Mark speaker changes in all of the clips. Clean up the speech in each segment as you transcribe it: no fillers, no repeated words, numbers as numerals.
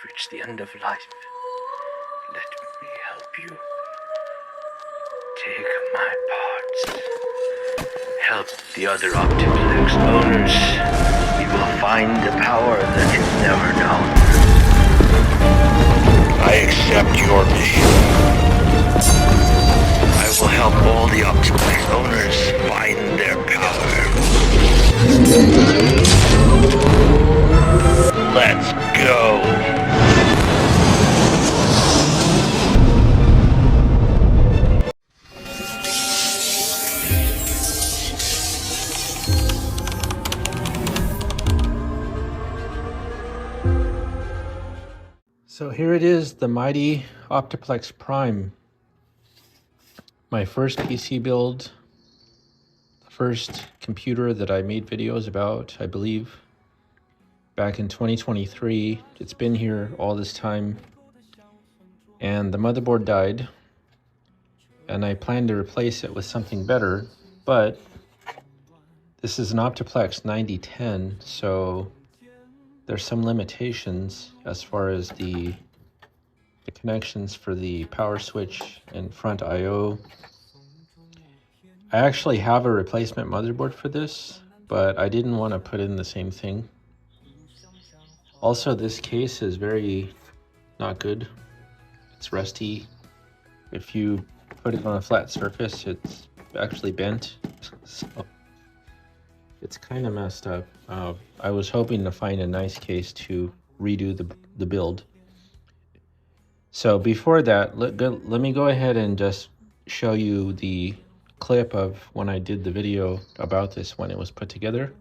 Speaker 1: reached the end of life. Let me help you. Take my parts. Help the other Optiplex owners. We will find the power that you've never known. I accept your mission. I will help all the Optiplex owners find their power. Let's go.
Speaker 2: So here it is, the mighty Optiplex Prime. My first PC build, the first computer that I made videos about, I believe, back in 2023. It's been here all this time. And the motherboard died. And I planned to replace it with something better, but this is an Optiplex 9010, so there's some limitations as far as the connections for the power switch and front I/O. I actually have a replacement motherboard for this, but I didn't want to put in the same thing. Also, this case is very not good. It's rusty. If you put it on a flat surface, it's actually bent. So it's kind of messed up. I was hoping to find a nice case to redo the build. So before that, let me go ahead and just show you the clip of when I did the video about this when it was put together,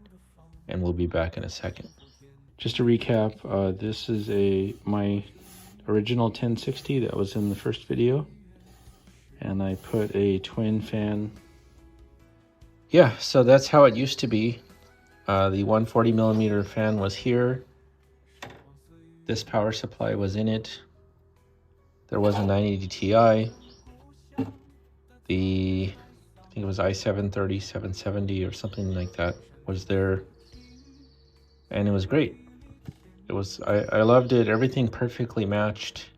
Speaker 2: and we'll be back in a second. Just to recap, this is my original 1060 that was in the first video, and I put a twin fan. Yeah, so that's how it used to be. The 140mm fan was here. This power supply was in it. There was a 980 Ti. I think it was i730, 770 or something like that was there. And it was great. I loved it. Everything perfectly matched.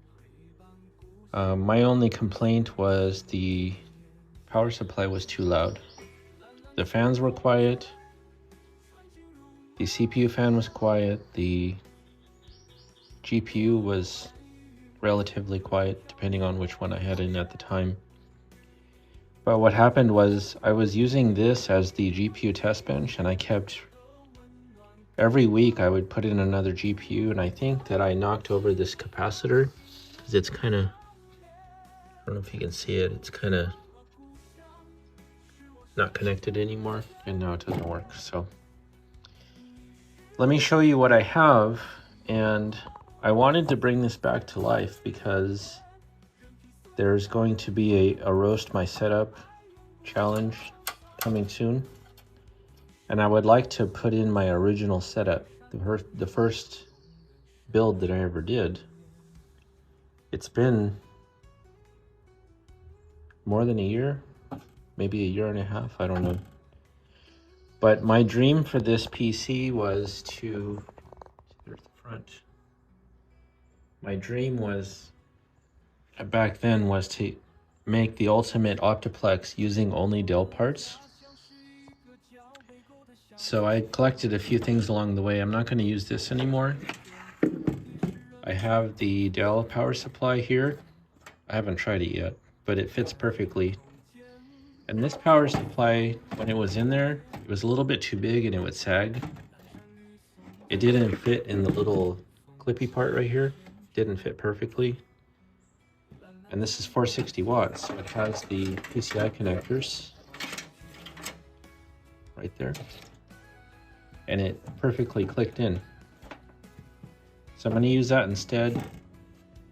Speaker 2: My only complaint was the power supply was too loud. The fans were quiet. The CPU fan was quiet. The GPU was relatively quiet, depending on which one I had in at the time. But what happened was I was using this as the GPU test bench, and I kept, every week I would put in another GPU, and I think that I knocked over this capacitor, because it's kind of, I don't know if you can see it, it's kind of not connected anymore, and now it doesn't work. So let me show you what I have. And I wanted to bring this back to life because there's going to be a roast my setup challenge coming soon, and I would like to put in my original setup, the first build that I ever did. It's been more than a year, maybe a year and a half, I don't know. But my dream for this PC was to, there's the front. My dream was, back then, was to make the ultimate Optiplex using only Dell parts. So I collected a few things along the way. I'm not going to use this anymore. I have the Dell power supply here. I haven't tried it yet, but it fits perfectly. And this power supply, when it was in there, it was a little bit too big and it would sag. It didn't fit in the little clippy part right here. It didn't fit perfectly. And this is 460 watts, so it has the PCI connectors right there. And it perfectly clicked in. So I'm going to use that instead.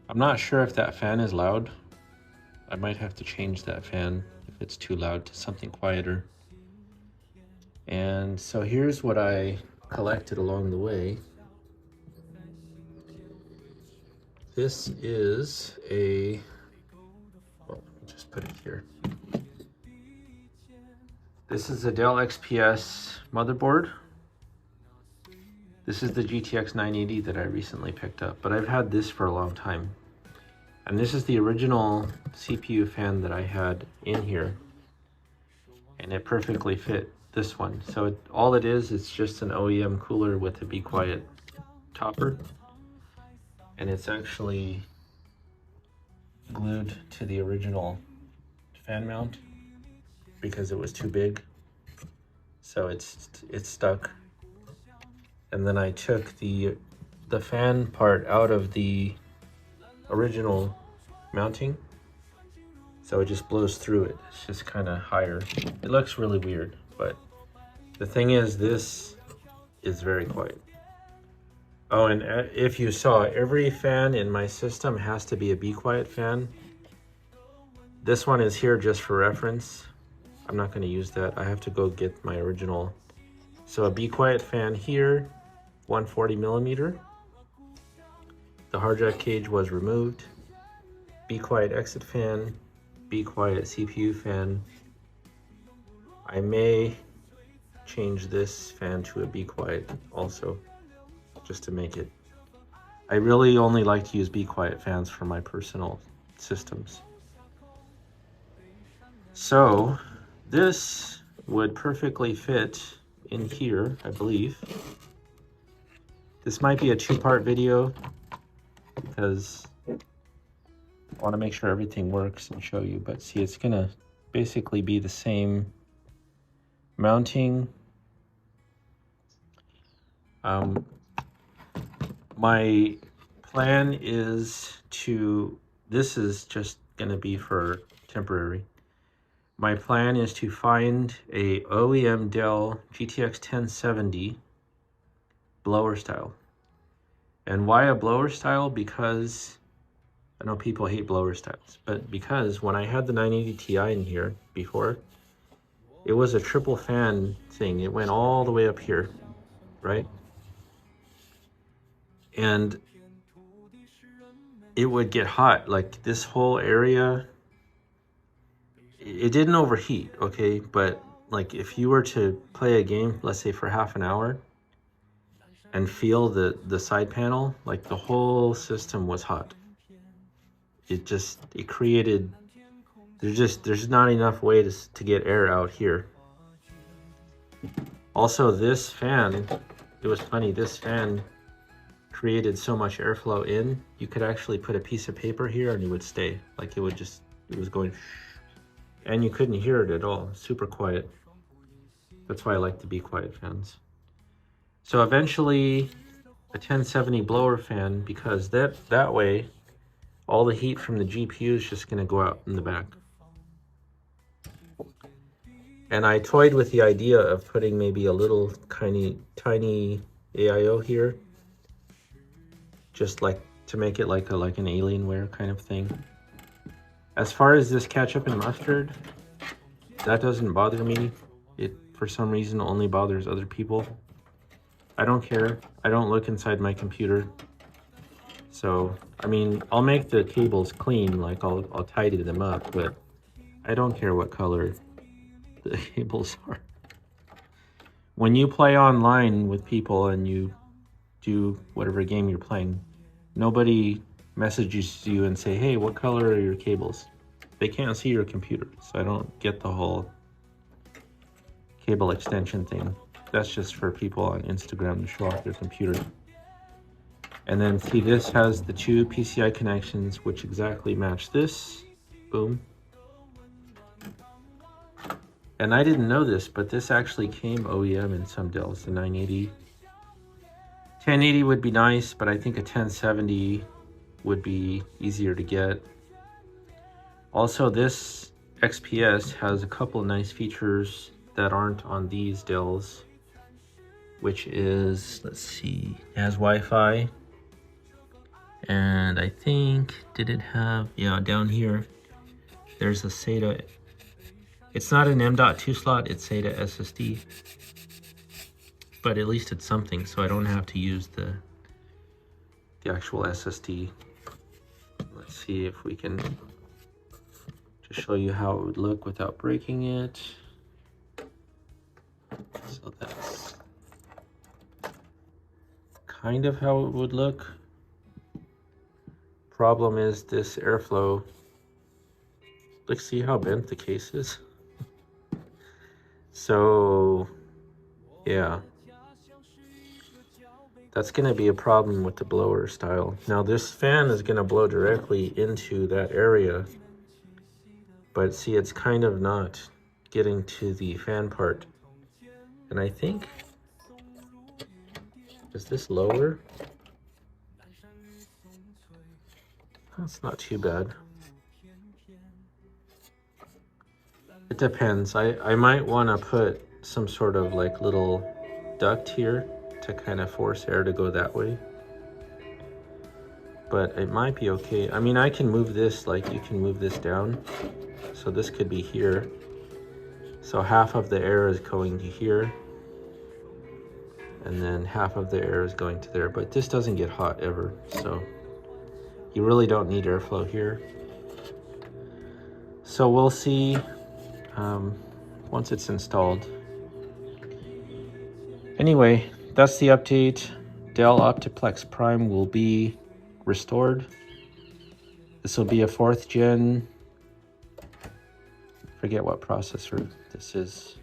Speaker 2: I'm not sure if that fan is loud. I might have to change that fan if it's too loud to something quieter. And so here's what I collected along the way. This is a, well, just put it here. This is a Dell XPS motherboard. This is the GTX 980 that I recently picked up, but I've had this for a long time. And this is the original CPU fan that I had in here. And it perfectly fit this one. So all it is, it's just an OEM cooler with a Be Quiet topper. And it's actually glued to the original fan mount because it was too big. So it's stuck. And then I took the fan part out of the original mounting, so it just blows through it. It's just kind of higher. It looks really weird, but the thing is, this is very quiet. Oh, and if you saw, every fan in my system has to be a Be Quiet fan. This one is here just for reference. I'm not going to use that. I have to go get my original. So a Be Quiet fan here, 140 millimeter. The hard drive cage was removed. Be Quiet exit fan, Be Quiet CPU fan. I may change this fan to a Be Quiet also, just to make it. I really only like to use Be Quiet fans for my personal systems. So this would perfectly fit in here, I believe. This might be a two-part video because I want to make sure everything works and show you. But see, it's gonna basically be the same mounting. My plan is to, this is just gonna be for temporary. My plan is to find a OEM Dell GTX 1070 blower style. And why a blower style? Because I know people hate blower styles, but because when I had the 980 Ti in here before, it was a triple fan thing. It went all the way up here, right? And it would get hot, like this whole area. It didn't overheat, okay? But like if you were to play a game, let's say for half an hour, and feel the side panel, like the whole system was hot. It created, there's not enough way to get air out here. Also, this fan, it was funny, this fan created so much airflow in, you could actually put a piece of paper here and it would stay. Like it was going, and you couldn't hear it at all. Super quiet. That's why I like the Be Quiet fans. So eventually a 1070 blower fan, because that way all the heat from the GPU is just going to go out in the back. And I toyed with the idea of putting maybe a little tiny AIO here, just like to make it like an Alienware kind of thing. As far as this ketchup and mustard, that doesn't bother me. It for some reason only bothers other people. I don't care. I don't look inside my computer. So, I mean, I'll make the cables clean, like I'll tidy them up, but I don't care what color the cables are. When you play online with people and you do whatever game you're playing, nobody messages you and say, hey, what color are your cables? They can't see your computer, so I don't get the whole cable extension thing. That's just for people on Instagram to show off their computer. And then see, this has the two PCI connections which exactly match this. Boom. And I didn't know this, but this actually came OEM in some Dells, the 980. 1080 would be nice, but I think a 1070 would be easier to get. Also, this XPS has a couple of nice features that aren't on these Dells, which is, let's see, it has Wi-Fi. And I think, did it have, yeah, down here, there's a SATA. It's not an M.2 slot, it's SATA SSD. But at least it's something, so I don't have to use the actual SSD. Let's see if we can just show you how it would look without breaking it. So that's, kind of how it would look. Problem is this airflow. Let's see how bent the case is. So yeah, that's going to be a problem with the blower style. Now this fan is going to blow directly into that area, but see, it's kind of not getting to the fan part. And I think, is this lower? That's not too bad. It depends. I might want to put some sort of like little duct here to kind of force air to go that way. But it might be okay. I mean, I can move this, like you can move this down. So this could be here. So half of the air is going to here. And then half of the air is going to there. But this doesn't get hot ever. So you really don't need airflow here. So we'll see once it's installed. Anyway, that's the update. Dell Optiplex Prime will be restored. This will be a 4th gen. Forget what processor this is.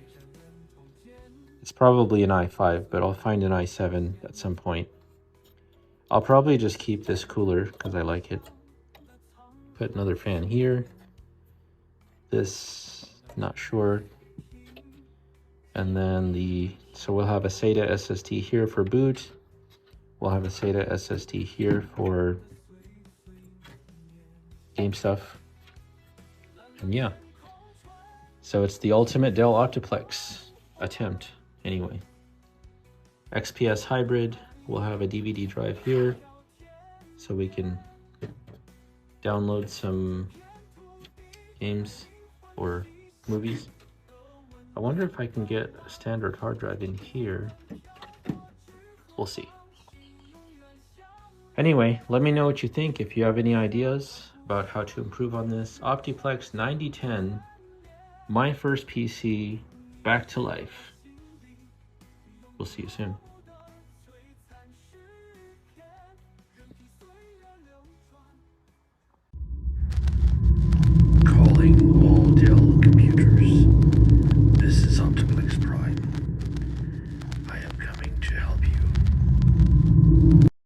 Speaker 2: It's probably an i5, but I'll find an i7 at some point. I'll probably just keep this cooler because I like it. Put another fan here. This, not sure. And then so we'll have a SATA SSD here for boot. We'll have a SATA SSD here for game stuff. And yeah. So it's the ultimate Dell Optiplex attempt anyway. XPS hybrid. We'll have a DVD drive here so we can download some games or movies. I wonder if I can get a standard hard drive in here. We'll see. Anyway, let me know what you think. If you have any ideas about how to improve on this. Optiplex 9010, my first PC, back to life. We'll see you soon.